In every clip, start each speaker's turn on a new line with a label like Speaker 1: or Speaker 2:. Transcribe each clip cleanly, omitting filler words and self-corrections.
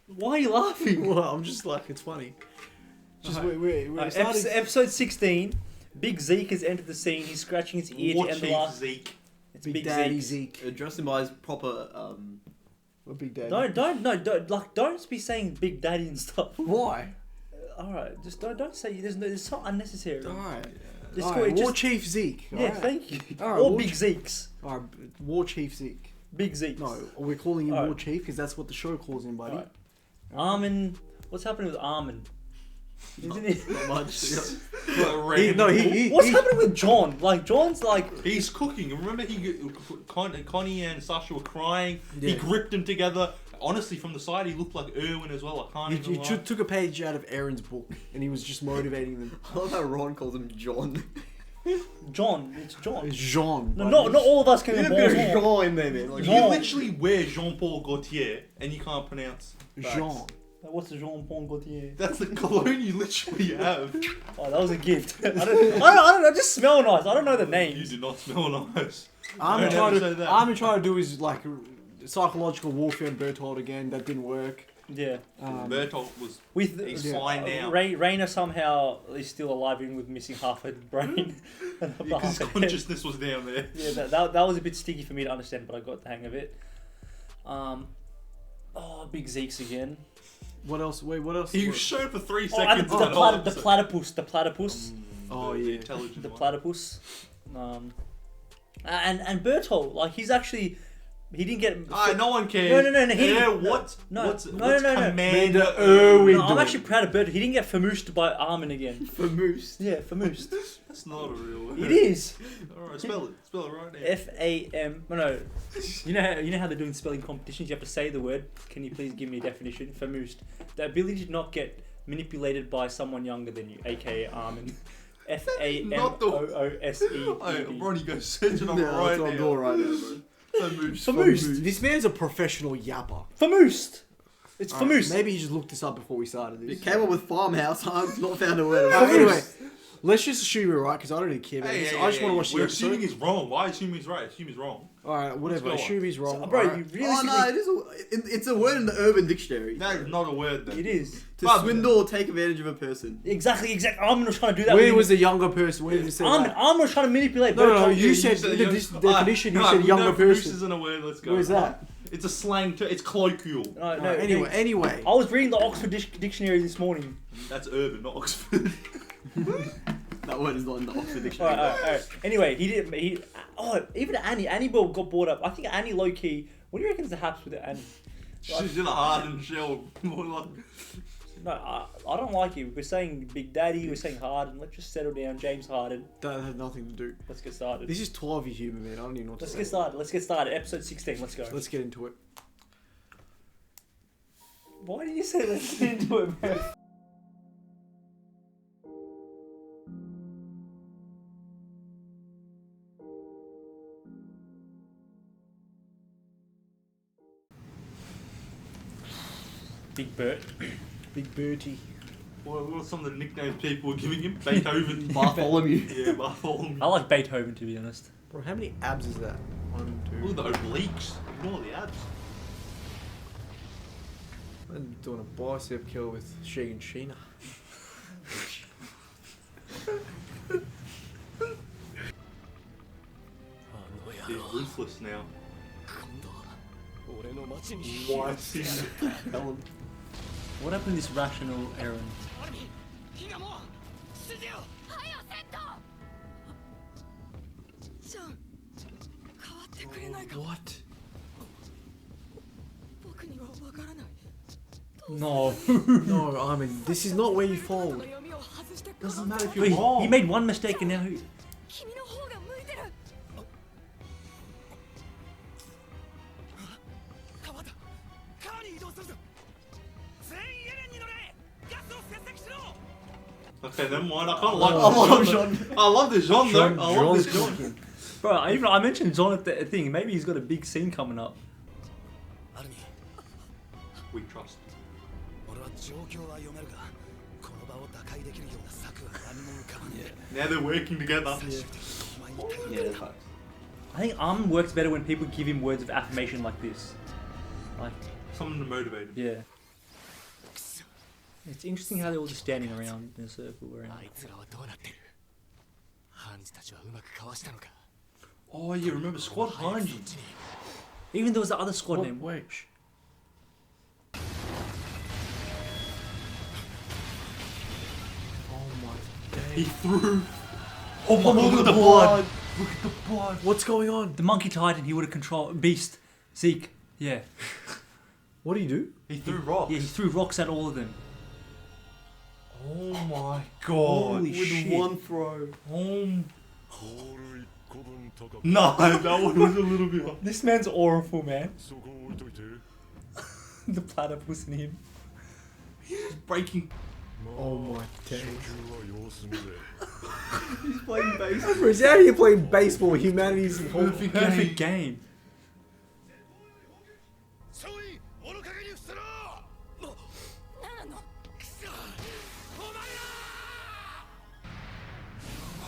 Speaker 1: Why are you laughing?
Speaker 2: Well, I'm just like, it's funny. Just we're starting...
Speaker 1: Episode 16. Big Zeke has entered the scene. He's scratching his ear to end the last.
Speaker 3: Zeke.
Speaker 1: It's
Speaker 2: Big Daddy Zeke.
Speaker 4: Address him by his proper.
Speaker 2: What Big Daddy?
Speaker 1: Don't be saying Big Daddy and stuff.
Speaker 2: Why?
Speaker 1: All right, just don't say. It's so unnecessary.
Speaker 2: All right.
Speaker 1: Just
Speaker 2: All
Speaker 1: call
Speaker 2: right.
Speaker 1: it
Speaker 2: War
Speaker 1: just-
Speaker 2: Chief Zeke.
Speaker 1: Yeah,
Speaker 2: All right.
Speaker 1: thank you.
Speaker 2: All right,
Speaker 1: Or
Speaker 2: War
Speaker 1: Big
Speaker 2: Chief-
Speaker 1: Zeeks.
Speaker 2: All right, War Chief Zeke.
Speaker 1: Big Zeeks.
Speaker 2: No, we're calling him
Speaker 1: All
Speaker 2: War
Speaker 1: right.
Speaker 2: Chief because that's what the show calls him, buddy.
Speaker 1: All right. Armin, what's happening with Armin? Isn't he?
Speaker 4: Not much.
Speaker 2: What's
Speaker 1: What's happening with John? Like John's like.
Speaker 3: He's cooking. Remember, Connie and Sasha were crying.
Speaker 2: Yeah.
Speaker 3: He gripped them together. Honestly, from the side, he looked like Erwin as well. I can't
Speaker 2: He
Speaker 3: even lie.
Speaker 2: took a page out of Aaron's book and he was just motivating them.
Speaker 4: I love how Ron calls him John.
Speaker 1: John, it's John.
Speaker 2: It's Jean.
Speaker 1: No,
Speaker 2: buddy.
Speaker 1: not all of us can
Speaker 4: There's
Speaker 1: be
Speaker 4: a bit of
Speaker 1: balls.
Speaker 4: Jean in there, man. Like,
Speaker 3: You
Speaker 1: Jean.
Speaker 3: literally wear Jean-Paul Gaultier and you can't pronounce
Speaker 2: Jean.
Speaker 1: What's the Jean-Paul Gaultier?
Speaker 3: That's the cologne you literally have.
Speaker 1: Oh, that was a gift. I don't know. I just smell nice. I don't know the
Speaker 3: You
Speaker 1: names.
Speaker 3: do not smell nice.
Speaker 2: I'm
Speaker 3: Don't ever say that.
Speaker 2: trying to do his like psychological warfare on Bertold again. That didn't work.
Speaker 1: Yeah.
Speaker 3: Bertolt was...
Speaker 1: With
Speaker 3: He's
Speaker 2: Yeah.
Speaker 3: fine now.
Speaker 1: Raina somehow is still alive even with missing half her brain. And
Speaker 3: Because
Speaker 1: half
Speaker 3: his
Speaker 1: her head.
Speaker 3: consciousness was down there.
Speaker 1: Yeah, that was a bit sticky for me to understand, but I got the hang of it. Big Zeeks again.
Speaker 2: What else? Wait, what else?
Speaker 3: He was shown for 3
Speaker 1: Oh, and
Speaker 3: seconds.
Speaker 1: the,
Speaker 3: in that whole
Speaker 1: the
Speaker 3: episode.
Speaker 1: platypus. The platypus.
Speaker 2: Oh,
Speaker 3: The
Speaker 2: yeah.
Speaker 3: intelligent
Speaker 1: The
Speaker 3: one.
Speaker 1: platypus. And Bertolt, like he's actually, he didn't get.
Speaker 3: No one cares.
Speaker 1: No. He
Speaker 3: Yeah,
Speaker 1: didn't-
Speaker 3: what's
Speaker 1: no.
Speaker 3: Commander
Speaker 2: Commander
Speaker 3: Erwin?
Speaker 1: No, I'm
Speaker 2: doing?
Speaker 1: actually proud of Bertolt. He didn't get famoosed by Armin again.
Speaker 4: for Moose.
Speaker 1: Yeah, famoosed.
Speaker 3: That's not a real word.
Speaker 1: It is.
Speaker 3: Alright, spell it. Spell it right now.
Speaker 1: FAM. No. You know how they're doing spelling competitions. You have to say the word. Can you please give me a definition? Famoosed. The ability to not get manipulated by someone younger than you, aka Armin. FAMOOSE.
Speaker 3: Oh, Ronnie, go search it on
Speaker 4: Yeah,
Speaker 3: right
Speaker 4: that's what I'm doing
Speaker 3: now.
Speaker 4: right now, bro.
Speaker 1: Famoosed.
Speaker 2: This man's a professional yapper.
Speaker 1: Famoosed. It's
Speaker 2: Alright,
Speaker 1: famoosed.
Speaker 2: Maybe he just looked this up before we started
Speaker 4: It
Speaker 2: this.
Speaker 4: came up with farmhouse. I've not found a word.
Speaker 2: Anyway, let's just assume we're right because I don't really care about this. I just want to watch the
Speaker 3: We're
Speaker 2: episode.
Speaker 3: assuming he's wrong. Why assume he's right? Assume he's wrong.
Speaker 2: Alright, whatever.
Speaker 3: Let's go
Speaker 2: Assume he's wrong.
Speaker 1: Bro,
Speaker 2: Alright.
Speaker 1: you
Speaker 4: Oh
Speaker 1: realistically.
Speaker 4: no, it's a word in the Urban Dictionary.
Speaker 3: That is not a word then.
Speaker 1: It is.
Speaker 4: To
Speaker 3: But-
Speaker 4: swindle or take advantage of a person.
Speaker 1: Exactly. Armin was trying to do that.
Speaker 2: Where
Speaker 1: with
Speaker 2: was the younger person? Where did it say
Speaker 1: Armin
Speaker 2: that?
Speaker 1: was trying to manipulate
Speaker 2: No,
Speaker 1: Bertolt.
Speaker 2: you said in the definition. You said younger
Speaker 3: This
Speaker 2: person.
Speaker 3: isn't a word. Let's go.
Speaker 2: Where's that?
Speaker 3: It's a slang term. It's colloquial.
Speaker 1: No,
Speaker 2: Alright, anyway.
Speaker 1: I was reading the Oxford Dictionary this morning.
Speaker 3: That's urban, not Oxford.
Speaker 4: That word is not in the Oxford Dictionary.
Speaker 1: Alright. Anyway, even Annie got brought up. I think Annie low key. What do you reckon is the haps with Annie?
Speaker 3: She's in a hardened shell. More like...
Speaker 1: No, I don't like you. We're saying Big Daddy. We're saying Harden. Let's just settle down. James Harden.
Speaker 2: That had nothing to do.
Speaker 1: Let's get started.
Speaker 2: This is 12 year human, man. I don't even know what to
Speaker 1: Let's
Speaker 2: say.
Speaker 1: get started. Episode 16. Let's go.
Speaker 2: Let's get into it.
Speaker 1: Why did you say let's get into it, man? Big Bert.
Speaker 2: Big Bertie.
Speaker 3: What are some of the nicknames people were giving him? Beethoven.
Speaker 4: Bartholomew.
Speaker 3: Yeah, Bartholomew.
Speaker 1: I like Beethoven, to be honest.
Speaker 2: Bro, how many abs is that? 1, 2.
Speaker 3: Look at the obliques. Ignore the abs.
Speaker 2: I'm doing a bicep curl with She and Sheena.
Speaker 3: He's ruthless now.
Speaker 1: What happened to this rational Erwin?
Speaker 2: What?
Speaker 1: No.
Speaker 2: No, I mean, this is not where you fold.
Speaker 3: Doesn't matter if
Speaker 1: Wait,
Speaker 3: you're wrong.
Speaker 1: he made one mistake and now he...
Speaker 3: Okay, never mind. I kind of like Jean. I love the Jean though. I love this Jean.
Speaker 1: Bro, I mentioned John at the thing. Maybe he's got a big scene coming up.
Speaker 3: We trust. Now they're working together.
Speaker 4: Yeah, that's right.
Speaker 1: I think Armin works better when people give him words of affirmation like this. Like,
Speaker 3: Something to motivate him.
Speaker 1: yeah. It's interesting how they're all just standing around in a circle around.
Speaker 3: Oh yeah, remember Squad Hanji?
Speaker 1: Even there was the other squad name.
Speaker 2: Wait. Oh my
Speaker 3: He
Speaker 2: day.
Speaker 3: threw. Oh my god, look at the blood! Look at the blood!
Speaker 2: What's going on?
Speaker 1: The Monkey Titan, he would have controlled Beast, Zeke. Yeah.
Speaker 2: What do you do?
Speaker 3: He threw rocks.
Speaker 1: Yeah, he threw rocks at all of them.
Speaker 3: Oh my god.
Speaker 1: Holy
Speaker 4: With
Speaker 1: shit.
Speaker 4: one throw.
Speaker 3: Nah, that one was a little bit off.
Speaker 1: This man's awful, man. The platypus in him.
Speaker 3: He's breaking.
Speaker 2: Oh my day.
Speaker 4: He's playing baseball.
Speaker 2: Bro, he's out here playing baseball. Humanity's whole
Speaker 1: Perfect game.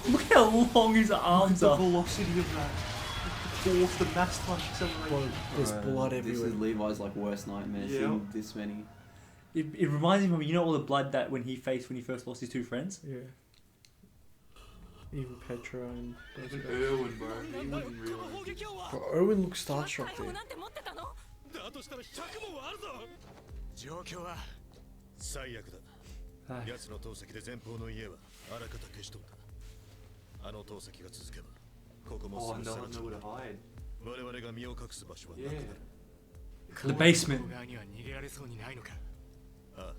Speaker 1: Look how long his arms
Speaker 3: The
Speaker 1: are.
Speaker 3: velocity of that. The force, the mass touch acceleration.
Speaker 2: There's blood
Speaker 4: This
Speaker 2: everywhere.
Speaker 4: is Levi's like worst nightmare.
Speaker 3: Yeah.
Speaker 4: Seeing this many.
Speaker 1: It reminds me of, you know, all the blood that when he faced when he first lost his two friends?
Speaker 2: Yeah. Even Petra and those
Speaker 3: Even
Speaker 2: guys.
Speaker 3: Erwin, bro. He wouldn't realize.
Speaker 2: Bro, Erwin looks starstruck there.
Speaker 5: だとしたら100もあるぞ状況は最悪だ
Speaker 1: Ay.
Speaker 5: 奴の投石で前方の家はあらかた消しとったあの投石が続けばここも
Speaker 3: Oh,
Speaker 5: すぐ
Speaker 3: no
Speaker 5: さら
Speaker 3: one
Speaker 5: ち
Speaker 3: know where to hide.
Speaker 5: 我々が身を隠す場所はなくな
Speaker 3: Yeah.
Speaker 5: る
Speaker 1: The basement.
Speaker 5: 向こう側には逃げられそうにないのかああ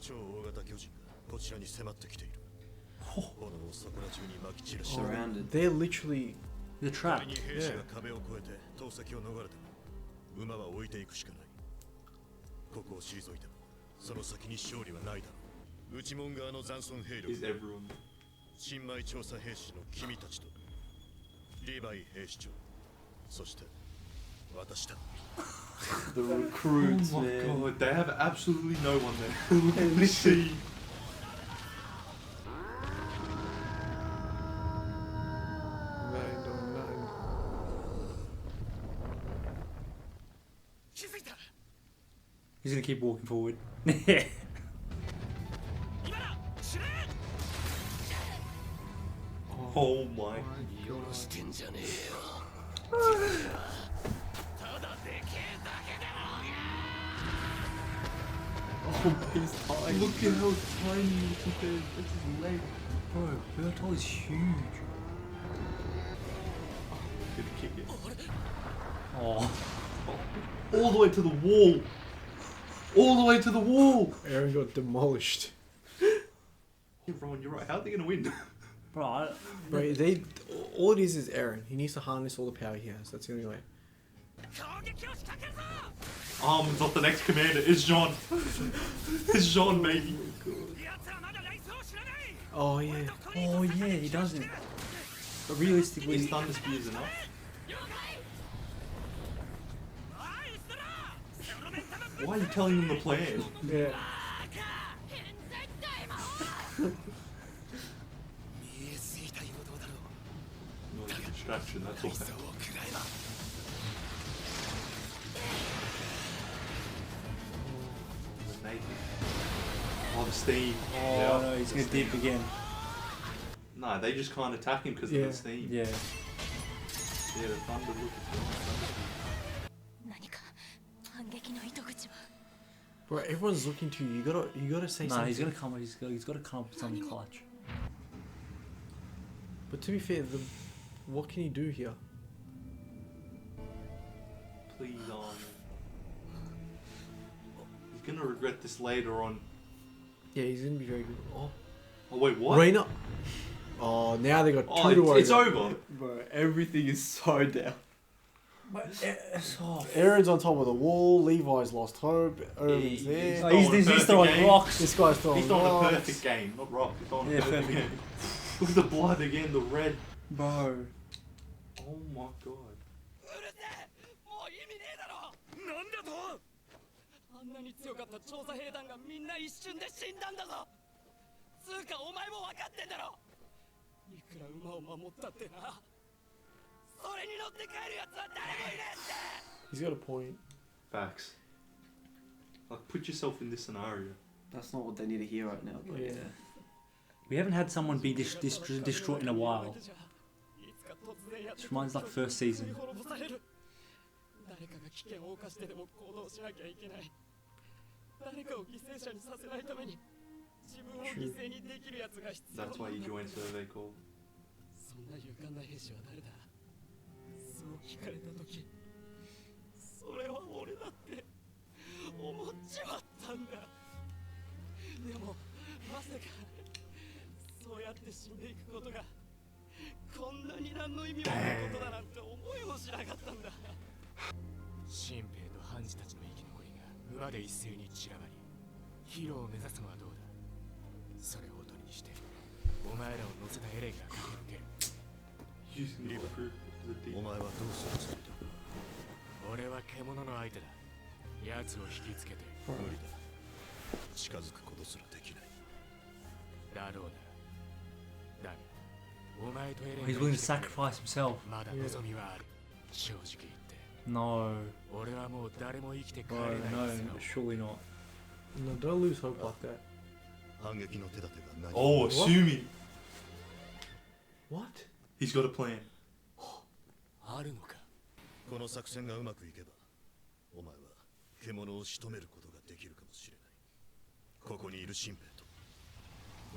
Speaker 5: 超大型巨人がこちらに迫ってきている炎をそこら中に撒き散らしてる
Speaker 4: Surrounded.
Speaker 2: They're literally.
Speaker 1: The
Speaker 5: 仮
Speaker 1: trap.
Speaker 5: に兵士が壁を越えて投石を逃れても馬は置いていくしかないここを退いてもその先に勝利はないだろう内門側の残存兵
Speaker 3: Is
Speaker 5: 力
Speaker 3: everyone.
Speaker 5: 新米調査兵士の君たちとリヴァイ兵士長そして私だ
Speaker 4: The recruits,
Speaker 3: Oh my
Speaker 4: man.
Speaker 3: god, they have absolutely no one there. Look at this scene.
Speaker 2: They ain't doing nothing.
Speaker 5: 気づいた
Speaker 1: He's gonna keep walking forward.
Speaker 5: 今だ知れ
Speaker 3: Oh my.
Speaker 5: 許してんじゃねえよただでけえだけだろうが
Speaker 4: Oh, he's tired.
Speaker 3: Look at how tiny compared. That's his leg.
Speaker 1: Bro, Bertol is huge.
Speaker 3: Gonna kick it.
Speaker 1: Oh.
Speaker 3: All the way to the wall. All the way to the wall.
Speaker 2: Aaron got demolished.
Speaker 3: You're wrong, you're right. How are they gonna win?
Speaker 1: Bro,
Speaker 2: Bro, they. All it is Aaron. He needs to harness all the power he has. That's the only way.
Speaker 5: 攻撃を仕掛けるぞ
Speaker 3: Armin's not the next commander. It's Jean. It's Jean, baby.
Speaker 5: 奴らまだライスを知らない
Speaker 2: Oh yeah.
Speaker 1: oh yeah, he doesn't. But realistically,
Speaker 3: His thunder spear is enough.
Speaker 5: 了解おい嘘だセロメンタの
Speaker 3: Why are you telling them the plan?
Speaker 2: Yeah.
Speaker 5: 見えすぎた陽動だろう
Speaker 3: Not a distraction, that's
Speaker 5: 大
Speaker 3: all.
Speaker 5: 層を食らえば
Speaker 3: The naked. Oh, the steam.
Speaker 1: oh no, he's gonna dip again.
Speaker 3: Nah, they just can't attack him because
Speaker 2: Yeah.
Speaker 3: of the steam.
Speaker 1: Yeah.
Speaker 3: Yeah, the thunder look is nice.
Speaker 6: 何か反撃の糸口は
Speaker 2: Bro, everyone's looking to you. You gotta say
Speaker 1: Nah,
Speaker 2: something.
Speaker 1: he's gonna come. He's gotta come up with something clutch.
Speaker 2: But to be fair, what can he do here?
Speaker 3: Please, Armin. He's gonna regret this later on.
Speaker 2: Yeah, he's gonna be very good. Oh,
Speaker 3: Oh wait, what?
Speaker 2: Reina. Oh, now they got
Speaker 3: Oh,
Speaker 2: two to worry
Speaker 3: it's
Speaker 2: about.
Speaker 3: over.
Speaker 4: Bro, everything is so down.
Speaker 2: Aaron's on top of the wall. Levi's lost hope. Irvin's
Speaker 3: He's
Speaker 2: there.
Speaker 1: Oh,
Speaker 3: throwing
Speaker 1: he's
Speaker 3: a perfect
Speaker 1: throwing
Speaker 3: game.
Speaker 1: rocks.
Speaker 2: This guy's throwing
Speaker 3: He's throwing a
Speaker 2: rocks.
Speaker 3: perfect game, not rock. He's throwing
Speaker 1: Yeah,
Speaker 3: a perfect
Speaker 1: perfect.
Speaker 3: game. Look at the blood again, the red.
Speaker 1: Bro.
Speaker 3: Oh my god.
Speaker 5: うるせえもう意味ねえだろなんだとあんなに強かった調査兵団がみんな一瞬で死んだんだぞつうかお前も分かってんだろいくら馬を守ったってなそれに乗って帰るやつは誰もいねえって
Speaker 2: He's got a point.
Speaker 3: Facts. Like, put yourself in this scenario.
Speaker 4: That's not what they need to hear right now. But
Speaker 2: Yeah.
Speaker 1: We haven't had someone be this distraught in a while. This reminds like first season.
Speaker 5: 誰かが危険を冒してでも行動しなきゃいけない。誰かを犠牲者にさせないために自分を犠牲にできるやつが必要。
Speaker 3: That's why you joined Survey Call.
Speaker 5: そんな勇敢な兵士は誰だ？そう聞かれたとき、それは俺だって思っちまったんだ。でもまさかそうやって死んでいくことがこんなに何の意味もないことだなんて思いもしなかったんだ。新兵と判事たちの生き残りが馬で一斉に散らばり、ヒーローを目指すのはどうだ。それをおとりにしてお前らを乗せたエレンが駆け抜ける。
Speaker 3: Using the recruit as a thief.
Speaker 7: お前はどうするつもりだ。
Speaker 5: 俺は獣の相手だ。奴を引きつけて
Speaker 7: 無理だ。近づくことすらできない。
Speaker 5: だろうな。だがお前とエレン
Speaker 1: He's willing to sacrifice himself.
Speaker 5: まだ望みはある。正直言って
Speaker 1: No.
Speaker 5: 俺はもう誰も生きて帰
Speaker 1: Bro,
Speaker 5: れない
Speaker 1: no,
Speaker 5: はずだ。
Speaker 1: surely not.
Speaker 2: No, don't lose hope like that.
Speaker 7: 反撃の手立てが何
Speaker 3: Oh, assuming
Speaker 2: What?
Speaker 3: he's got a plan.
Speaker 5: あるのか。
Speaker 7: この作戦がうまくいけば、お前は獣を仕留めることができるかもしれない。ここにいる新兵と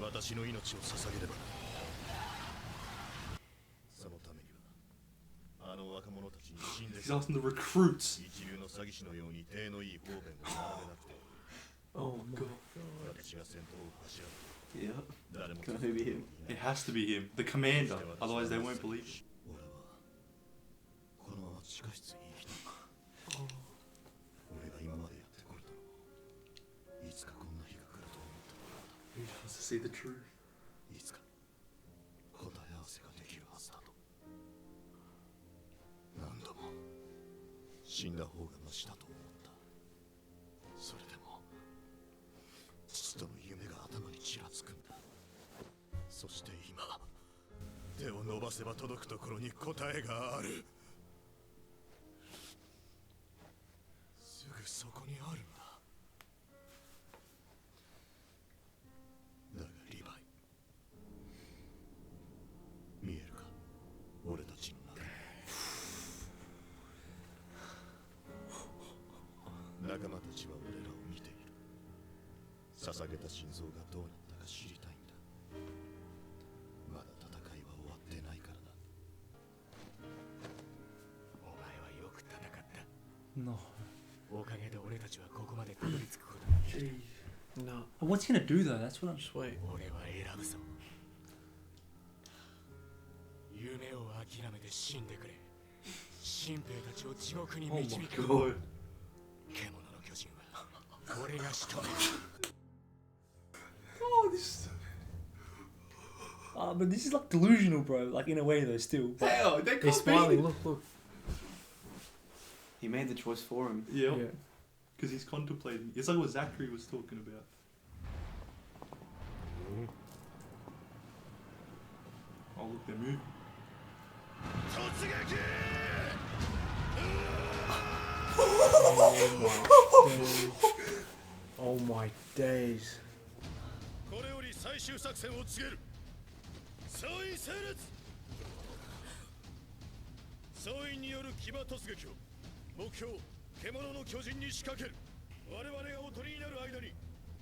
Speaker 7: 私の命を捧げればな。そのためには、あの若者たちに死んで
Speaker 3: He's asking the recruits.
Speaker 7: 一流の詐欺師のように手のいい方便を並べなくて、
Speaker 2: Oh my god.
Speaker 7: 私が先頭を走ら
Speaker 4: yeah,
Speaker 7: ない。誰も
Speaker 4: can it be him?
Speaker 3: It has to be him, the commander. Otherwise, they won't believe it.
Speaker 7: 俺はこのまま地下室に生きていく。俺が今までやってこれたのも、いつかこんな日が来ると思ったのだ。
Speaker 3: He wants to see the truth.
Speaker 7: いつか答え合わせができるはずだと。何度も死んだ方がマシだと思った。それでも父との夢が頭にちらつくんだ。そして今、手を伸ばせば届くところに答えがある。すぐそこにあるんだ。だがリヴァイ、見えるか、俺たちの中に。仲間たちは俺らを見ている。捧げた心臓がどうなったか知りたいんだ。まだ戦いは終わってないからな。
Speaker 5: お前はよく戦った。
Speaker 1: No.
Speaker 5: おかげで俺たちはここまでたどり着くことができた。
Speaker 2: No,
Speaker 1: What's he gonna do though? That's what I'm.
Speaker 2: just wait.
Speaker 5: 俺は選ぶぞ。夢を諦めて死んでくれ。新兵たちを地獄に
Speaker 3: Oh
Speaker 5: 導
Speaker 3: my
Speaker 5: く。
Speaker 3: god.
Speaker 5: 獣の巨人は俺が仕留める。
Speaker 3: Oh, this is.
Speaker 1: But this is like delusional, bro. Like in a way though, still. But
Speaker 3: Hell, they
Speaker 2: He's
Speaker 3: can't
Speaker 2: smiling.
Speaker 3: beat
Speaker 2: Look, look.
Speaker 4: He made the choice for him.
Speaker 3: Yeah,
Speaker 2: Yeah.
Speaker 3: because he's contemplating. It's like what Zachary was talking about. Oh, look, they're moving.
Speaker 7: 突撃！
Speaker 2: Oh my days.
Speaker 7: これより最終作戦を告げる。総員整列。総員による騎馬突撃を目標獣の巨人に仕掛ける。我々がおとりになる間に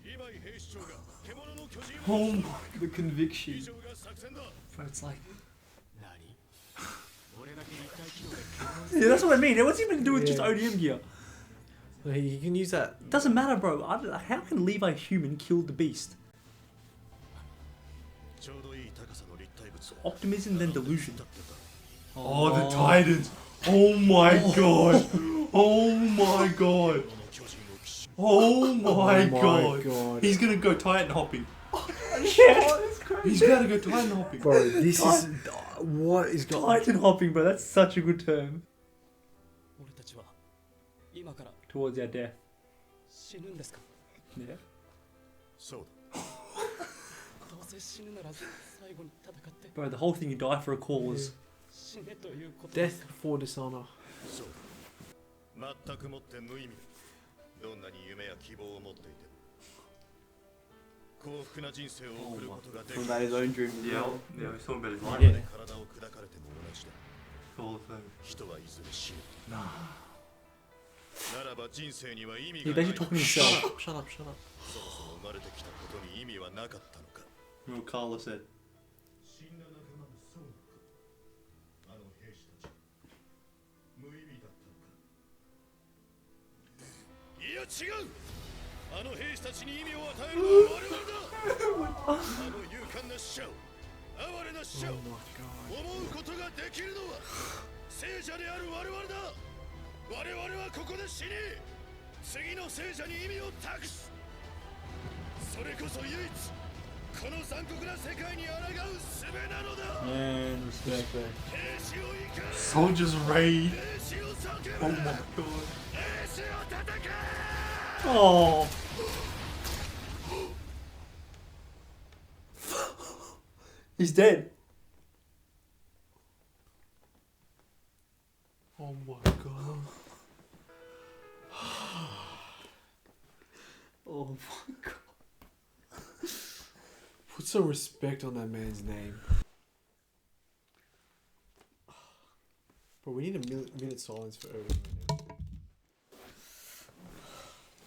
Speaker 7: リヴァイ兵士長が獣の巨人を
Speaker 3: Oh my.
Speaker 2: The conviction.
Speaker 7: 以上が作戦だ。
Speaker 1: but it's like.
Speaker 5: 何？俺だけ一回機動で
Speaker 1: Yeah, that's what I mean. What's he gonna do with just
Speaker 2: Yeah.
Speaker 1: ODM gear?
Speaker 2: He can use that.
Speaker 1: Doesn't matter, bro. How can Levi Human kill the beast?
Speaker 7: ちょうどいい高さの立体物を
Speaker 1: Optimism then delusion.
Speaker 3: Oh, the Titans. Oh my god. Oh my god.
Speaker 7: 獣の巨人を騎士
Speaker 3: Oh my
Speaker 2: my
Speaker 3: god.
Speaker 2: god.
Speaker 3: He's gonna go Titan hopping.
Speaker 1: Yeah.
Speaker 3: He's gonna go Titan hopping.
Speaker 2: Bro, this is what is going.
Speaker 1: Titan hopping, bro. That's such a good term
Speaker 5: 俺たちは今から
Speaker 1: towards our death.
Speaker 5: 死ぬんですか？
Speaker 1: Yeah.
Speaker 7: そうだ。
Speaker 5: どうせ死ぬなら最後に戦って
Speaker 1: Bro, the whole thing you die for a cause.
Speaker 5: 死ねということ
Speaker 2: Death before dishonor.
Speaker 7: そうだ。全くもって無意味だ。どんなに夢や希望を持っていても幸福な人生を送ることができ
Speaker 4: Talking
Speaker 7: る
Speaker 4: about his own dream as
Speaker 3: Yeah,
Speaker 4: well.
Speaker 3: yeah, he's talking about his life.
Speaker 1: Yeah.
Speaker 7: 体を砕かれても同じだ
Speaker 3: All the same.
Speaker 7: 人はいずれ死ぬ
Speaker 3: Nah.
Speaker 7: ならば人生には意味
Speaker 1: He's
Speaker 7: がない
Speaker 1: basically talking to himself.
Speaker 2: Shut up, shut up.
Speaker 7: そもそも生まれてきたことに意味はなかったのか
Speaker 3: Remember what Carla said?
Speaker 7: 死んだ仲間の損かあの兵士たち無意味だったのかいや違うあの兵士たちに意味を与えるのは我々だあの勇敢な死者を哀れな死者を
Speaker 2: Oh my god.
Speaker 7: 思うことができるのは聖者である我々だ我々はここで死に次の聖者に意味を託すそれこそ唯一この残酷な世界に抗う術なのだ
Speaker 1: Man, respect.
Speaker 7: 兵士を生か
Speaker 3: Soldiers raid.
Speaker 7: 兵士を叫ぶ
Speaker 3: Oh my god.
Speaker 7: 兵士を戦え
Speaker 1: Oh. He's dead.
Speaker 2: Oh my god.
Speaker 1: Oh my god.
Speaker 2: Put some respect on that man's name. Bro, we need a minute silence for Erwin right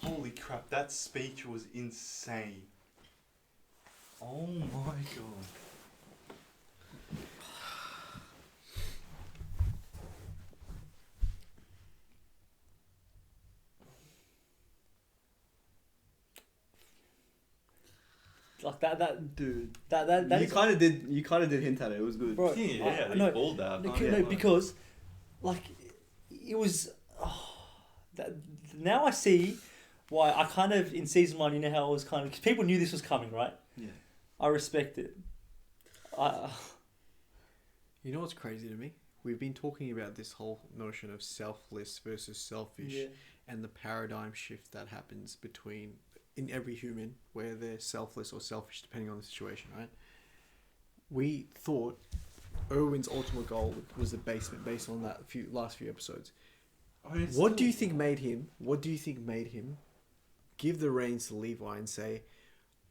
Speaker 2: now.
Speaker 3: Holy crap, that speech was insane. Oh my god.
Speaker 1: Like that,
Speaker 4: Dude,
Speaker 1: that
Speaker 4: you
Speaker 1: is,
Speaker 4: kind of did hint at it. It was good.
Speaker 1: bro.
Speaker 3: Yeah,
Speaker 1: no,
Speaker 3: he called that.
Speaker 1: no, because, like, it was. Now I see why I kind of in season 1. You know how it was kind of because people knew this was coming, right?
Speaker 4: Yeah.
Speaker 1: I respect it.
Speaker 2: You know what's crazy to me? We've been talking about this whole notion of selfless versus selfish
Speaker 1: Yeah.
Speaker 2: and the paradigm shift that happens between in every human where they're selfless or selfish depending on the situation, right? We thought Erwin's ultimate goal was the basement based on that last few episodes. What do you think made him give the reins to Levi and say,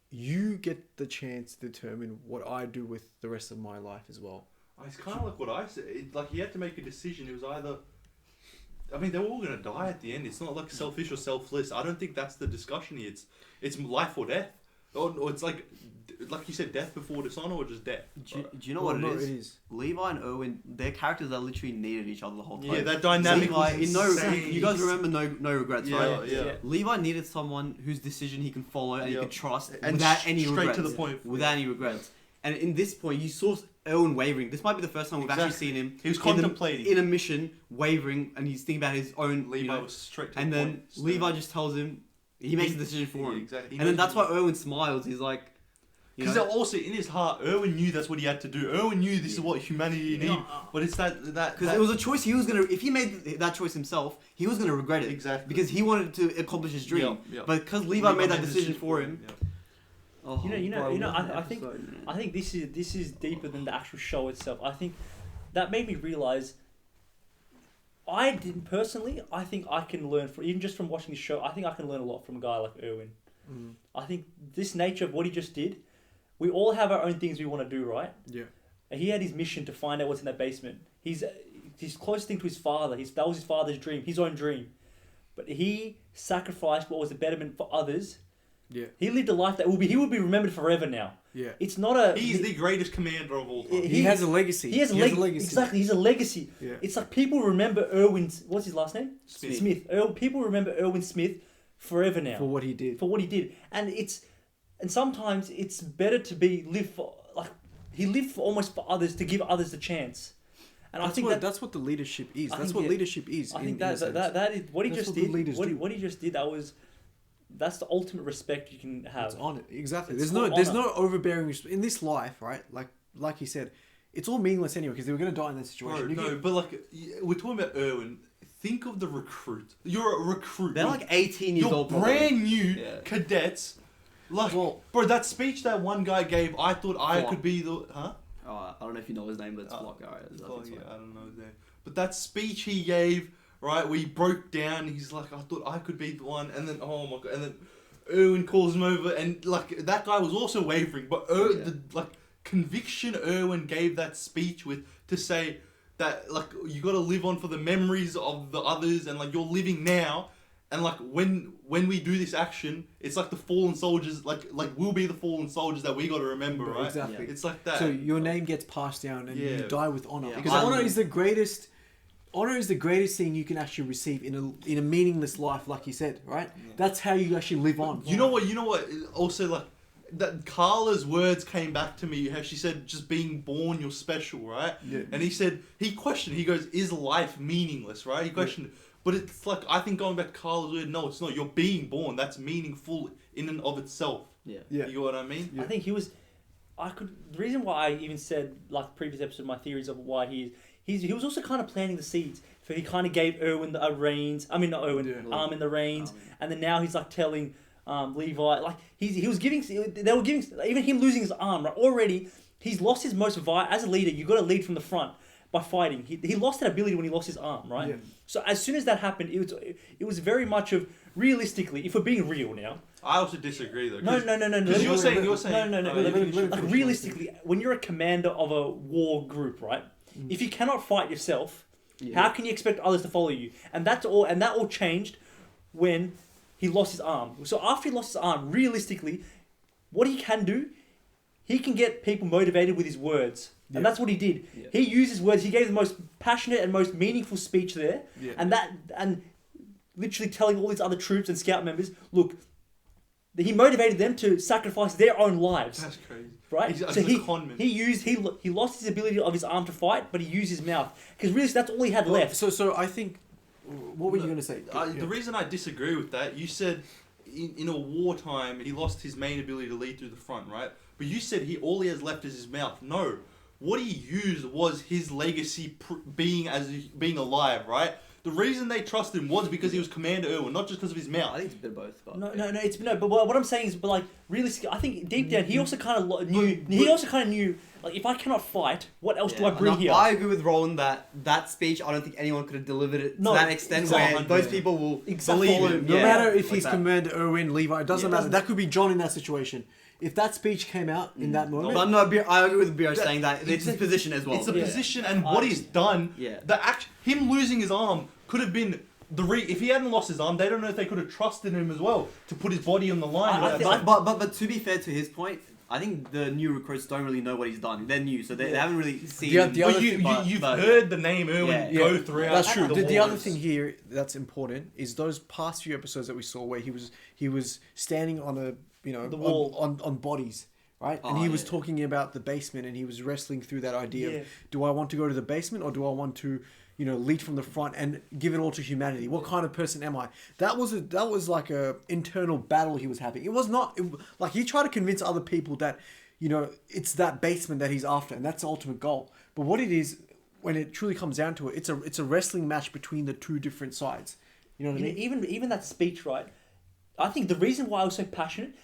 Speaker 2: you get the chance to determine what I do with the rest of my life as well?
Speaker 3: It's kind of like what I said. Like he had to make a decision. It was either. I mean, they were all gonna die at the end. It's not like selfish or selfless. I don't think that's the discussion here. It's life or death, or it's like you said, death before dishonor, or just death.
Speaker 4: Do you know what
Speaker 2: no,
Speaker 4: it is?
Speaker 2: it is.
Speaker 4: Levi and Erwin, their characters are literally needed each other the whole time.
Speaker 3: Yeah, that dynamic
Speaker 4: Levi,
Speaker 3: was insane.
Speaker 4: you guys remember No Regrets,
Speaker 3: Yeah,
Speaker 4: right?
Speaker 3: yeah.
Speaker 4: Levi needed someone whose decision he can follow and he
Speaker 3: Yeah.
Speaker 4: can trust
Speaker 3: And
Speaker 4: without any
Speaker 3: straight
Speaker 4: regrets.
Speaker 3: to the point.
Speaker 4: Without any regrets. And in this point, you saw Erwin wavering. This might be the first time we've actually
Speaker 3: Exactly.
Speaker 4: seen him.
Speaker 3: He was
Speaker 4: in
Speaker 3: contemplating.
Speaker 4: in a mission, wavering, and he's thinking about his own.
Speaker 3: Levi
Speaker 4: you know,
Speaker 3: was straight to
Speaker 4: and
Speaker 3: the
Speaker 4: then
Speaker 3: point.
Speaker 4: Levi just tells him he makes a decision for him.
Speaker 3: Exactly.
Speaker 4: And then that's why Erwin smiles. He's like, you
Speaker 3: Because
Speaker 4: know,
Speaker 3: also in his heart, Erwin knew that's what he had to do. Erwin knew this is what humanity needed. But it's that
Speaker 4: because it was a choice he was gonna. If he made that choice himself, he was gonna regret it.
Speaker 3: Exactly.
Speaker 4: Because he wanted to accomplish his dream.
Speaker 3: Yeah, yeah.
Speaker 4: But because Levi made that decision for him.
Speaker 3: Yeah.
Speaker 4: Oh,
Speaker 1: I think this is deeper than the actual show itself. I think that made me realize. I didn't personally. I think I can learn from even just from watching the show. I think I can learn a lot from a guy like Erwin. I think this nature of what he just did. We all have our own things we want to do, right?
Speaker 2: Yeah.
Speaker 1: And he had his mission to find out what's in that basement. His closest thing to his father. That was his father's dream, his own dream. But he sacrificed what was a betterment for others.
Speaker 2: Yeah.
Speaker 1: He lived a life that he will be remembered forever now.
Speaker 2: Yeah.
Speaker 1: It's not a.
Speaker 3: He's the greatest commander of all time.
Speaker 2: He has a legacy.
Speaker 1: He has a legacy. Exactly, he's a legacy.
Speaker 2: Yeah.
Speaker 1: It's like people remember Erwin's. What's his last name?
Speaker 3: Smith.
Speaker 1: People remember Erwin Smith forever now
Speaker 2: For what he did.
Speaker 1: and sometimes it's better to live for he lived for almost for others to give others the chance. And
Speaker 2: That's
Speaker 1: I think
Speaker 2: that's what the leadership is.
Speaker 1: I
Speaker 2: That's
Speaker 1: think,
Speaker 2: what
Speaker 1: yeah,
Speaker 2: leadership is.
Speaker 1: I think
Speaker 2: in a
Speaker 1: that
Speaker 2: sense.
Speaker 1: is what he
Speaker 2: That's
Speaker 1: just
Speaker 2: what the
Speaker 1: did.
Speaker 2: leaders do.
Speaker 1: What he just did. That's the ultimate respect you can have.
Speaker 2: It's honor. Exactly.
Speaker 1: It's
Speaker 2: There's
Speaker 1: full
Speaker 2: no overbearing in this life, right? Like you said, it's all meaningless anyway because they were going to die in that situation.
Speaker 3: Bro, but like we're talking about Erwin. Think of the recruit. You're a recruit.
Speaker 4: they're like 18 years
Speaker 3: You're
Speaker 4: old. probably.
Speaker 3: brand new
Speaker 4: Yeah.
Speaker 3: cadets. Like,
Speaker 2: Well-
Speaker 3: bro, that speech that one guy gave, I thought I
Speaker 4: Flock.
Speaker 3: could be the
Speaker 4: Oh, I don't know if you know his name, but it's Flock. Alright,
Speaker 3: Oh, yeah, I don't know his name. But that speech he gave, right, where he broke down, he's like, I thought I could be the one, and then, oh my god, and then Erwin calls him over, and like that guy was also wavering, but the like conviction Erwin gave that speech with to say that like you got to live on for the memories of the others, and like you're living now, and like when we do this action, it's like the fallen soldiers, like we'll be the fallen soldiers that we got to remember, right?
Speaker 2: Exactly.
Speaker 3: It's like that.
Speaker 2: So your name gets passed down, and you die with honor.
Speaker 4: Yeah.
Speaker 2: Because honor is the greatest. Honor is the greatest thing you can actually receive in a meaningless life, like you said, right? Yeah. That's how you actually live on.
Speaker 3: You know what? Also, like that Carla's words came back to me. How she said, "Just being born, you're special," right?
Speaker 2: Yeah.
Speaker 3: And he questioned. He goes, "Is life meaningless?" Right? He questioned. Yeah. But it's like I think going back to Carla's word, no, it's not. You're being born. That's meaningful in and of itself.
Speaker 1: Yeah.
Speaker 3: You know what I mean?
Speaker 1: Yeah. I think he was. The reason why I even said like the previous episode, my theories of why he was also kind of planting the seeds. So he kind of gave Erwin the reins. I mean, not Erwin, Armin the reins, and then now he's like telling Levi, like he was giving. They were giving even him losing his arm. Right, already he's lost his most as a leader. You got to lead from the front by fighting. He lost that ability when he lost his arm. Right. Yeah. So as soon as that happened, it was very much of realistically, if we're being real now.
Speaker 3: I also disagree though.
Speaker 1: No.
Speaker 3: Because you're saying
Speaker 1: no. Like realistically, when you're a commander of a war group, right? If you cannot fight yourself, how can you expect others to follow you? And that all changed when he lost his arm. So after he lost his arm, realistically, what he can do, he can get people motivated with his words. Yeah. And that's what he did. Yeah. He used his words. He gave the most passionate and most meaningful speech there. Yeah. And literally telling all these other troops and scout members, look, he motivated them to sacrifice their own lives.
Speaker 3: That's crazy.
Speaker 1: Right? So he lost his ability of his arm to fight, but he used his mouth. Because really, that's all he had left.
Speaker 2: So I think, what were you going to say?
Speaker 3: The reason I disagree with that, you said in a wartime, he lost his main ability to lead through the front, right? But you said all he has left is his mouth. No. What he used was his legacy being alive, right? The reason they trusted him was because he was Commander Erwin, not just because of his mouth.
Speaker 4: I think it's a bit of both. But
Speaker 1: No. But what I'm saying is, but like realistically, I think deep down he also kind of knew. He also kind of knew, like, if I cannot fight, what else do I bring here?
Speaker 4: I agree with Roland that speech. I don't think anyone could have delivered it to that extent where those people will believe him.
Speaker 2: No matter if he's Commander Erwin, Levi, it doesn't matter. That could be John in that situation. If that speech came out in that moment...
Speaker 4: But no, I agree with Biro saying that. It's his position as well.
Speaker 3: It's a position, and what he's done... Yeah. Him losing his arm could have been... if he hadn't lost his arm, they don't know if they could have trusted him as well to put his body on the line.
Speaker 4: But to be fair to his point, I think the new recruits don't really know what he's done. They're new, so they haven't really seen...
Speaker 3: You've heard the name Erwin go throughout.
Speaker 2: That's true. The other thing here that's important is those past few episodes that we saw where he was standing on a... the wall on bodies, right? And he was talking about the basement, and he was wrestling through that idea of, do I want to go to the basement, or do I want to, lead from the front and give it all to humanity? What kind of person am I? That was like a internal battle he was having. It was not like he tried to convince other people that, it's that basement that he's after, and that's the ultimate goal. But what it is, when it truly comes down to it, it's a wrestling match between the two different sides. You know what I mean?
Speaker 1: Even that speech, right? I think the reason why I was so passionate,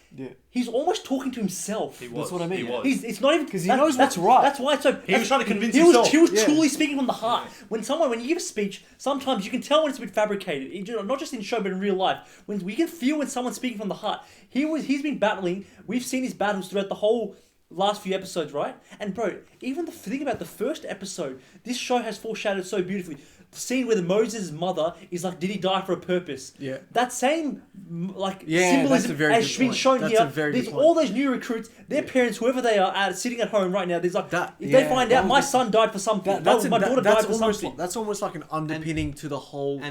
Speaker 1: he's almost talking to himself.
Speaker 2: That's what I mean.
Speaker 1: It's not even
Speaker 2: because he knows what's right.
Speaker 1: That's why it's so.
Speaker 3: He was trying to convince himself.
Speaker 1: He was truly speaking from the heart. When you give a speech, sometimes you can tell when it's a bit fabricated. Not just in show, but in real life. When we can feel when someone's speaking from the heart. He's been battling. We've seen his battles throughout the whole last few episodes, right? And bro, even the thing about the first episode, this show has foreshadowed so beautifully. The scene where Moses' mother is like, did he die for a purpose? Yeah. That same symbolism has been shown here. There's all those new recruits, their parents, whoever they are, sitting at home right now. There's like, if they find out my son died for something, my daughter died for something.
Speaker 2: That's almost like an underpinning to the whole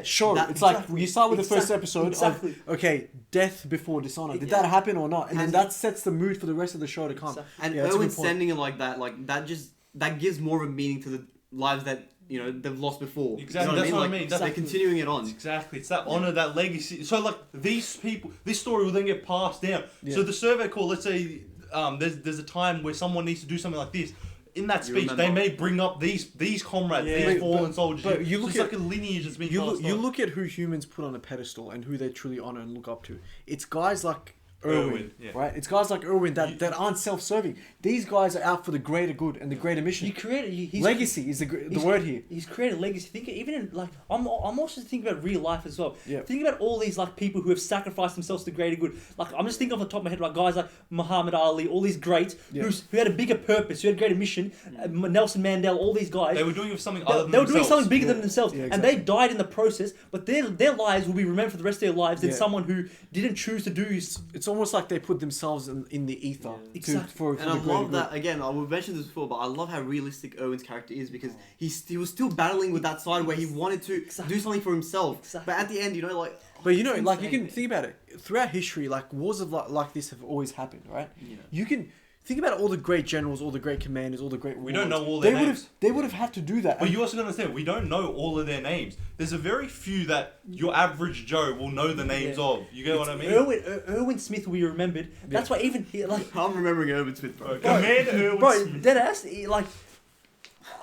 Speaker 1: show.
Speaker 2: It's like you start with the first episode of, okay, death before dishonor. Did that happen or not? And then that sets the mood for the rest of the show to come.
Speaker 4: And Erwin sending it like that gives more of a meaning to the lives that they've lost before.
Speaker 3: Exactly, that's what I mean.
Speaker 4: They're continuing it on.
Speaker 3: Exactly, it's that honor, that legacy. So like these people, this story will then get passed down. Yeah. So the survey call, let's say there's a time where someone needs to do something like this. In that speech, they may bring up these comrades, these fallen soldiers. But you look at like a lineage that's been passed on.
Speaker 2: You look at who humans put on a pedestal and who they truly honor and look up to. It's guys like Erwin,
Speaker 3: yeah.
Speaker 2: right? It's guys like Erwin that aren't self-serving. These guys are out for the greater good and the greater mission. Legacy is the word here.
Speaker 1: He's created legacy. Think even in like I'm also thinking about real life as well.
Speaker 2: Yeah.
Speaker 1: Think about all these like people who have sacrificed themselves to the greater good. Like I'm just thinking off the top of my head, like guys like Muhammad Ali, all these greats who had a bigger purpose, who had a greater mission. Nelson Mandela, all these guys.
Speaker 3: They were doing it for something other than
Speaker 1: They were doing
Speaker 3: themselves.
Speaker 1: something bigger than themselves,
Speaker 2: Yeah,
Speaker 1: and they died in the process. But their lives will be remembered for the rest of their lives than someone who didn't choose to do.
Speaker 2: It's almost like they put themselves in the ether.
Speaker 1: Exactly.
Speaker 2: For
Speaker 4: And I
Speaker 2: the greater
Speaker 4: love that, again, I would mention this before, but I love how realistic Erwin's character is because he was still battling with that side where he wanted to do something for himself.
Speaker 1: Exactly.
Speaker 4: But at the end, you know, like...
Speaker 2: But you know, like you
Speaker 4: insane.
Speaker 2: can think about it. Throughout history, like wars of like this have always happened, right?
Speaker 4: Yeah.
Speaker 2: You can think about all the great generals, all the great commanders, all the great
Speaker 3: We
Speaker 2: warlords.
Speaker 3: don't know all their names.
Speaker 2: They would have had to do that.
Speaker 3: But you also got to understand, we don't know all of their names. There's a very few that your average Joe will know the names of. You get what I mean?
Speaker 1: Erwin Smith will be remembered. That's why even he, like
Speaker 4: I'm remembering Erwin Smith, bro.
Speaker 3: Commander Erwin
Speaker 1: bro,
Speaker 3: Smith.
Speaker 1: deadass. Like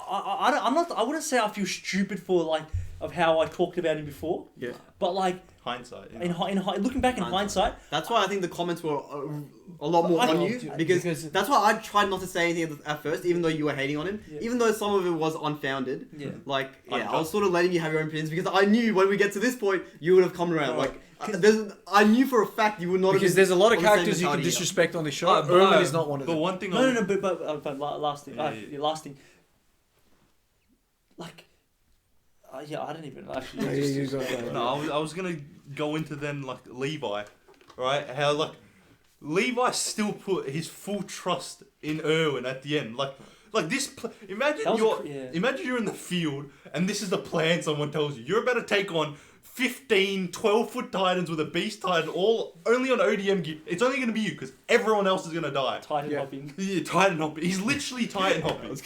Speaker 1: I wouldn't say I feel stupid for like of how I talked about him before.
Speaker 2: Yeah.
Speaker 1: But like
Speaker 3: Hindsight. Yeah.
Speaker 1: in looking back in hindsight,
Speaker 4: That's why I think the comments were a lot more on you because that's why I tried not to say anything at first, even though you were hating on him, even though some of it was unfounded.
Speaker 1: Yeah.
Speaker 4: Like, I
Speaker 3: Unjust.
Speaker 4: was sort of letting you have your own opinions because I knew when we get to this point, you would have come around. Like, I knew for a fact you would not.
Speaker 2: Because
Speaker 4: have
Speaker 2: there's a lot of
Speaker 4: on the same
Speaker 2: characters you can
Speaker 4: mentality
Speaker 2: disrespect on the show.
Speaker 3: But
Speaker 2: Erwin is not one of them.
Speaker 3: But one thing
Speaker 1: no, but last thing,
Speaker 3: Yeah.
Speaker 1: last thing, like. Yeah, I don't even actually.
Speaker 2: Yeah, you got that.
Speaker 3: No, I was gonna go into then like Levi, right? How like Levi still put his full trust in Erwin at the end. Like this. Imagine
Speaker 1: That was
Speaker 3: you're imagine you're in the field and this is the plan someone tells you. You're about to take on 15, 12-foot Titans with a Beast Titan, all only on ODM gear. It's only gonna be you because everyone else is gonna die.
Speaker 1: Titan hopping.
Speaker 3: Yeah, Titan hopping. He's literally Titan hopping.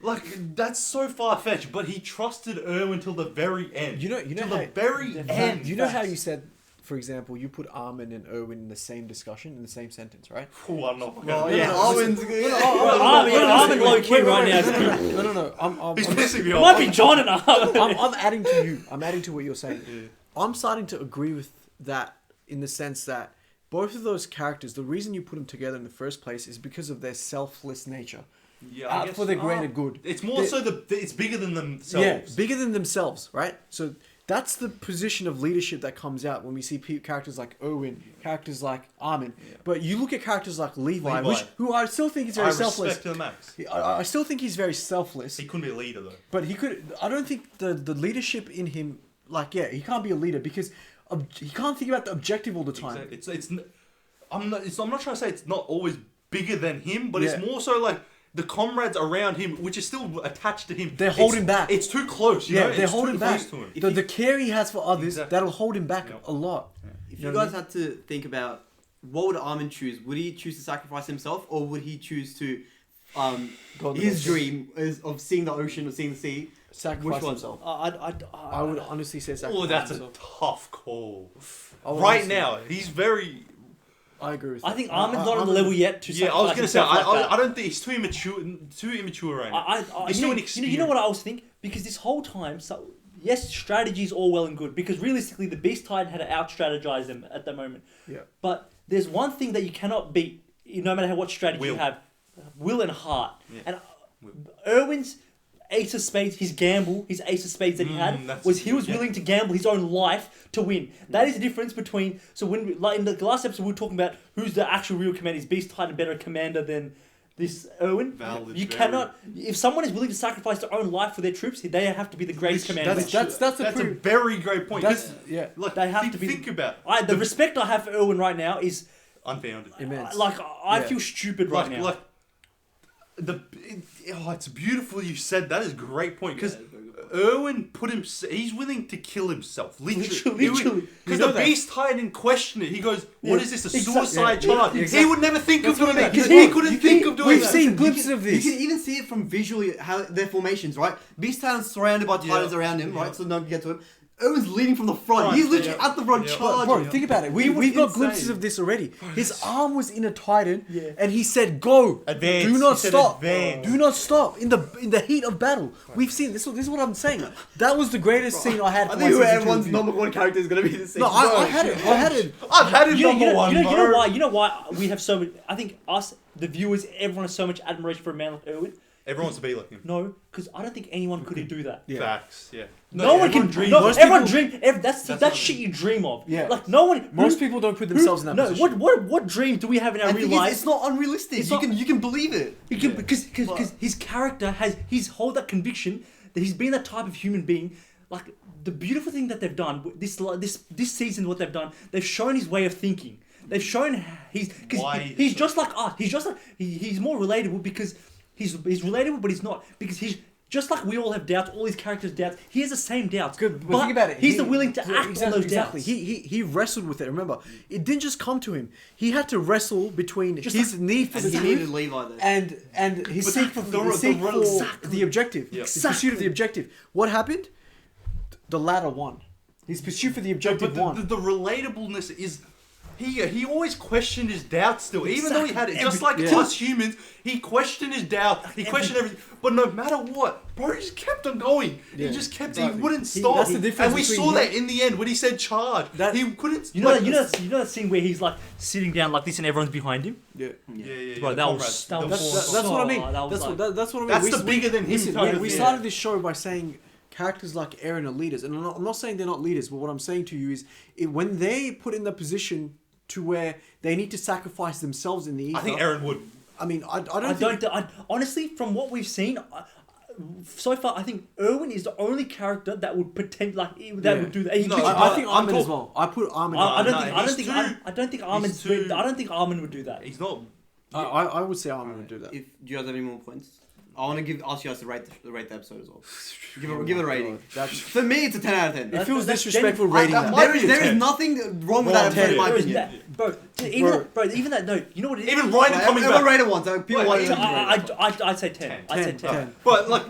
Speaker 3: Like that's so far fetched, but he trusted Erwin till the very end.
Speaker 2: You know
Speaker 3: till
Speaker 2: how,
Speaker 3: the very end.
Speaker 2: You know how you said, for example, you put Armin and Erwin in the same discussion in the same sentence, right?
Speaker 3: Oh, I'm not.
Speaker 4: Well, yeah, Armin's
Speaker 1: Armin low key right now.
Speaker 2: No. I'm
Speaker 3: He's pissing me
Speaker 1: It
Speaker 3: off.
Speaker 1: might be John and Armin.
Speaker 2: I'm adding to you. I'm adding to what you're saying. I'm starting to agree with that in the sense that both of those characters, the reason you put them together in the first place is because of their selfless nature.
Speaker 3: Yeah, I guess
Speaker 2: For the greater good.
Speaker 3: It's more so it's bigger than themselves.
Speaker 2: Yeah, bigger than themselves, right? So that's the position of leadership that comes out when we see characters like Erwin, characters like Armin. But you look at characters like Levi. Who I still think is very selfless.
Speaker 3: Respect to the max.
Speaker 2: I still think he's very selfless.
Speaker 3: He couldn't be a leader though.
Speaker 2: But he could. I don't think the leadership in him, he can't be a leader because he can't think about the objective all the time.
Speaker 3: Exactly. I'm not trying to say it's not always bigger than him, but it's more so like the comrades around him, which is still attached to him.
Speaker 2: They hold him back.
Speaker 3: It's too close. You know?
Speaker 2: They hold him back.
Speaker 3: To him.
Speaker 2: The care he has for others, that'll hold him back a lot.
Speaker 4: If you guys had to think about what would Armin choose, would he choose to sacrifice himself, or would he choose to, his dream is of seeing the ocean or seeing the sea?
Speaker 2: Sacrifice himself. I would honestly say sacrifice.
Speaker 3: Oh, that's
Speaker 2: himself.
Speaker 3: a tough call.
Speaker 2: Right
Speaker 3: now, he's very.
Speaker 2: I agree with
Speaker 1: I
Speaker 2: that.
Speaker 1: think Armin's not on the level yet to
Speaker 3: I was gonna say
Speaker 1: I
Speaker 3: I don't think he's too immature right now. He's too inexperienced.
Speaker 1: You know what I always think? Because this whole time, yes, strategy is all well and good. Because realistically, the Beast Titan had to out-strategize them at the moment.
Speaker 2: Yeah.
Speaker 1: But there's one thing that you cannot beat, no matter what strategy you have: will and heart. Yeah. And Erwin's Ace of Spades, his Ace of Spades that he had, was willing to gamble his own life to win. That is the difference between. So when in the last episode we were talking about who's the actual real commander. Is Beast Titan a better commander than this Erwin? You cannot. If someone is willing to sacrifice their own life for their troops, they have to be the greatest commander.
Speaker 3: That's a very great point.
Speaker 2: Look,
Speaker 1: they have to be.
Speaker 3: Think about
Speaker 1: the respect I have for Erwin right now is
Speaker 3: unfounded.
Speaker 2: Immense.
Speaker 1: I feel stupid right now.
Speaker 3: It's beautiful you said that. Is a great point because Erwin he's willing to kill himself literally because the Beast Titan questioned it. He goes, "What is this? A suicide charge?" He would never think of doing that. He couldn't think of doing that.
Speaker 2: We've seen glimpses of this.
Speaker 4: You can even see it from visually how their formations, right? Beast Titan's surrounded by Titans around him, right? So no one can get to him. Erwin's leading from the front. He's literally at the front charging.
Speaker 2: Bro, think about it. We've got glimpses of this already. His arm was in a Titan, and he said, "Go,
Speaker 3: Advance.
Speaker 2: do not
Speaker 3: He said
Speaker 2: stop,
Speaker 3: advance.
Speaker 2: do not stop." In the heat of battle, we've seen this. This is what I'm saying. That was the greatest scene I had.
Speaker 4: I
Speaker 2: for
Speaker 4: think
Speaker 2: my
Speaker 4: who
Speaker 2: season two
Speaker 4: everyone's
Speaker 2: review.
Speaker 4: number one character is gonna be the same.
Speaker 2: No, I had it.
Speaker 3: I've had it number one.
Speaker 1: You know why we have so much. I think us, the viewers, everyone has so much admiration for a man like Erwin.
Speaker 3: Everyone wants to be like him.
Speaker 1: No, because I don't think anyone could do that.
Speaker 2: Yeah.
Speaker 3: Facts. Yeah.
Speaker 1: No one can dream. No, everyone dream. That's shit you dream of.
Speaker 2: Yeah.
Speaker 1: Like no one.
Speaker 2: Most people don't put themselves in that
Speaker 1: no,
Speaker 2: position.
Speaker 1: what dream do we have in our real life?
Speaker 4: It's not unrealistic. You can believe it.
Speaker 1: Because his character he's hold that conviction that he's been that type of human being. Like the beautiful thing that they've done this season, what they've done, they've shown his way of thinking. They've shown he's just like us. He's more relatable because he's relatable, but he's not because he's. Just like we all have doubts, all these characters doubts, he has the same doubts.
Speaker 2: Good, but think about it.
Speaker 1: He's willing to act on those doubts.
Speaker 2: He wrestled with it. Remember, it didn't just come to him. He had to wrestle between his need for the
Speaker 4: he needed
Speaker 2: truth
Speaker 4: Levi there.
Speaker 2: and his seek for the objective, his pursuit of the objective. What happened? The latter won. His pursuit for the objective won.
Speaker 3: The relatableness is. He always questioned his doubts still, even though he had it. Just like us humans, he questioned his doubts. He questioned everything. But no matter what, bro, he just kept on going.
Speaker 2: Yeah,
Speaker 3: he just kept.
Speaker 2: exactly.
Speaker 3: He wouldn't stop.
Speaker 2: That's the difference
Speaker 3: and we
Speaker 2: between
Speaker 3: saw that in the end when he said charge. He couldn't.
Speaker 1: You know that scene where he's like sitting down like this and everyone's behind him.
Speaker 2: Yeah.
Speaker 1: Bro, that's what I mean.
Speaker 2: That's what I mean.
Speaker 3: That's the bigger than him.
Speaker 2: Listen, we started this show by saying characters like Eren are leaders, and I'm not saying they're not leaders, but what I'm saying to you is when they put in the position to where they need to sacrifice themselves in the ether.
Speaker 3: I think Eren would.
Speaker 2: I mean, I
Speaker 1: honestly, from what we've seen, so far, I think Erwin is the only character that would pretend like that would do that.
Speaker 2: I think Armin as well. I put Armin.
Speaker 1: I don't think Armin would do that.
Speaker 3: He's not.
Speaker 2: I would say Armin would do that.
Speaker 4: Do you guys have any more points? I want to ask you guys to rate the episode as well. Give it a rating. For me, it's a 10 out of 10.
Speaker 2: It feels disrespectful rating that.
Speaker 4: There is nothing wrong with that episode in my opinion.
Speaker 1: Even that note, you know what it is?
Speaker 3: Even Ryan coming back.
Speaker 4: Everyone rate it once. People want
Speaker 1: I'd say 10. I'd say 10.
Speaker 3: But like,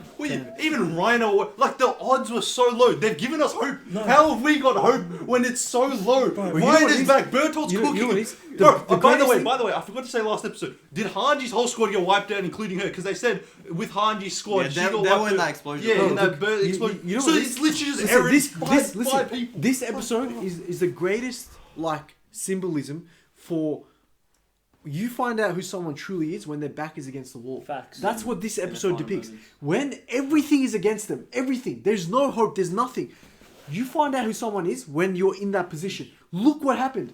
Speaker 3: even Rhino, like the odds were so low. They've given us hope. No. How have we got hope when it's so low? Ryan is back. Bertolt's cooking. By the way, I forgot to say last episode. Did Hanji's whole squad get wiped out, including her? Because they said with Hanji's squad, she got wiped out.
Speaker 4: They were in that explosion.
Speaker 3: Yeah, in that explosion. So it's literally just Eren. Five people.
Speaker 2: This episode is the greatest like symbolism for. You find out who someone truly is when their back is against the wall.
Speaker 1: Facts.
Speaker 2: That's what this episode depicts. When everything is against them, everything. There's no hope. There's nothing. You find out who someone is when you're in that position. Look what happened.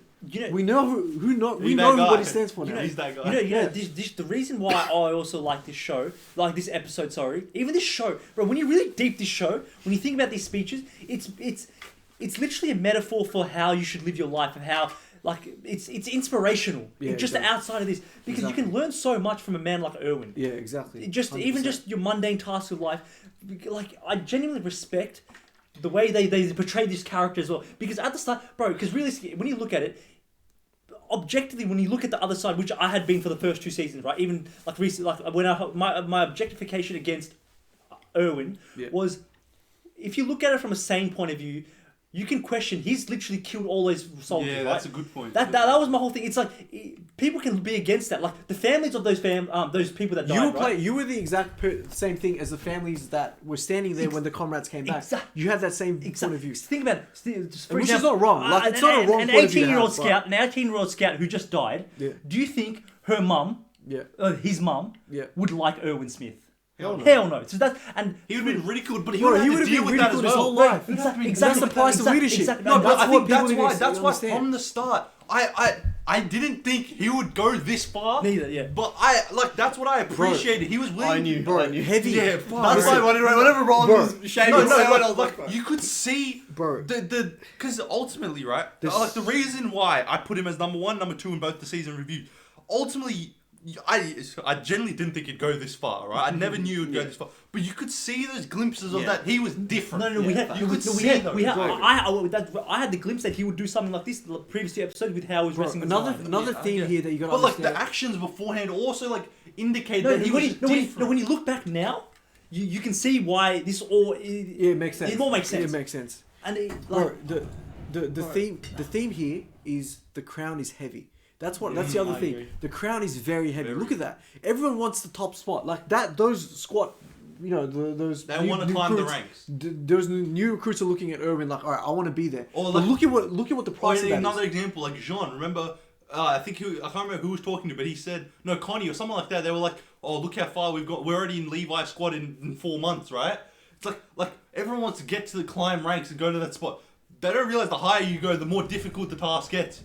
Speaker 2: We know who what he stands for now.
Speaker 3: He's that guy.
Speaker 1: The reason why I also like this show, like this episode, even this show, bro. When you really deep this show, when you think about these speeches, it's literally a metaphor for how you should live your life and how. Like it's inspirational. Outside of this, because you can learn so much from a man like Erwin.
Speaker 2: Yeah, exactly.
Speaker 1: Even just your mundane tasks of life. Like I genuinely respect the way they portray this character as well. Because at the start, bro, because realistically, when you look at it, objectively, when you look at the other side, which I had been for the first 2 seasons, right? Even like recently, like when my objectification against Erwin was, if you look at it from a sane point of view. You can question. He's literally killed all those soldiers.
Speaker 3: Yeah, that's a good point.
Speaker 1: That was my whole thing. It's like people can be against that. Like the families of those people that died.
Speaker 2: You were the exact same thing as the families that were standing there when the comrades came back. You had that same point of view.
Speaker 1: Think about it.
Speaker 2: Which is not wrong. Like it's not a wrong point of view.
Speaker 1: An 18-year-old scout who just died. Yeah. Do you think her mum, his mum, would like Erwin Smith? Hell no. So
Speaker 3: he would have been ridiculed, but he would have to deal with that as well.
Speaker 2: His whole life.
Speaker 1: Exactly.
Speaker 2: That's the price of leadership.
Speaker 1: Exactly.
Speaker 3: No, but I think that's why from the start, I didn't think he would go this far.
Speaker 1: Neither, yeah.
Speaker 3: But that's what I appreciated. He was willing.
Speaker 4: I knew.
Speaker 2: Heavy.
Speaker 3: Yeah,
Speaker 4: that's why whenever Ron was shaving,
Speaker 3: like you could see, because ultimately, right? Like the reason why I put him as number 1, number 2 in both the season reviews. Ultimately. I genuinely didn't think it'd go this far, right? I never knew it'd go this far, but you could see those glimpses of that he was different.
Speaker 1: I had the glimpse that he would do something like this the previous 2 episodes with how he was wrestling.
Speaker 2: Another theme here that you got to
Speaker 3: understand.
Speaker 2: But
Speaker 3: like the actions beforehand also like indicate that he was different.
Speaker 1: When you look back now, you can see why this all.
Speaker 2: It makes sense.
Speaker 1: It all makes sense.
Speaker 2: It makes sense.
Speaker 1: And
Speaker 2: Bro, the theme here is the crown is heavy. That's the other
Speaker 1: I
Speaker 2: thing.
Speaker 1: agree.
Speaker 2: The crown is very heavy. Look at that. Everyone wants the top spot. Like that. Those squat. Those.
Speaker 3: They want to climb the ranks.
Speaker 2: Those new recruits are looking at Erwin like, all right, I want to be there.
Speaker 3: Or
Speaker 2: But
Speaker 3: like-
Speaker 2: look at what the price of that
Speaker 3: Another
Speaker 2: is.
Speaker 3: example, like Jean. Remember, I can't remember who was talking to, but he said no, Connie or someone like that. They were like, oh, look how far we've got. We're already in Levi's squad in 4 months, right? It's like everyone wants to get to the climb ranks and go to that spot. They don't realize the higher you go, the more difficult the task gets.